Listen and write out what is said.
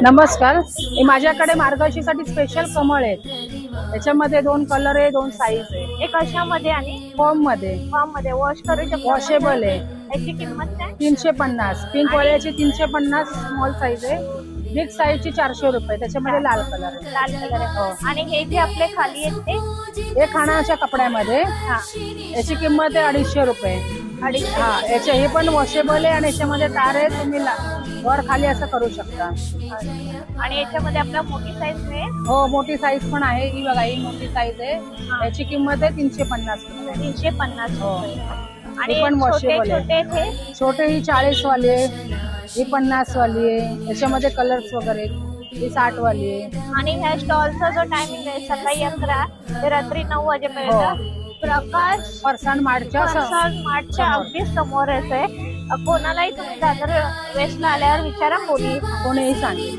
नमस्कार, माझ्याकडे मार्गशीर्षासाठी स्पेशल कमळ आहेत। त्याच्यामध्ये 2 कलर आहे, 2 साईज आहे। एक कशामध्ये आणि फॉर्म मध्ये वॉश करू शकतो। वॉशेबल आहे। याची किंमत काय? 350। पिंक वाल्याची 350 स्मॉल साईज आहे। बिग साईजची 400 रुपये। त्याच्यामध्ये लाल कलर आहे। लाल कलर आहे। आणि हे जे आपले खाली आहेत ते हे खाण्याच्या कपड्यामध्ये याची किंमत आहे 250 रुपये। याचे हे पण वॉशेबल आहे आणि याच्यामध्ये तार आहे, तुम्ही वर खाली असं करू शकता। आणि याच्यामध्ये आपला मोठी साईज आहे। हो, मोठी साईज पण आहे। ही बघा, ही मोठी साईज आहे। याची किंमत आहे 350 रुपये। 350 रुपये। आणि पण वॉशेबल आहे। छोटे ही 40 वाली आहे, ही 50 वाली आहे। याच्यामध्ये कलर्स वगैरे, ही 60 वाली आहे। आणि ह्या स्टॉलचा जो टायमिंग आहे सकाळी 11 ते रात्री 9 वाजेपर्यंत। प्रकाश फरसाण मार्टच्या अगदी समोरच आहे। कोणालाही तुम्ही दादर वेस्टला आल्यावर विचारा, कोणीही सांगेल।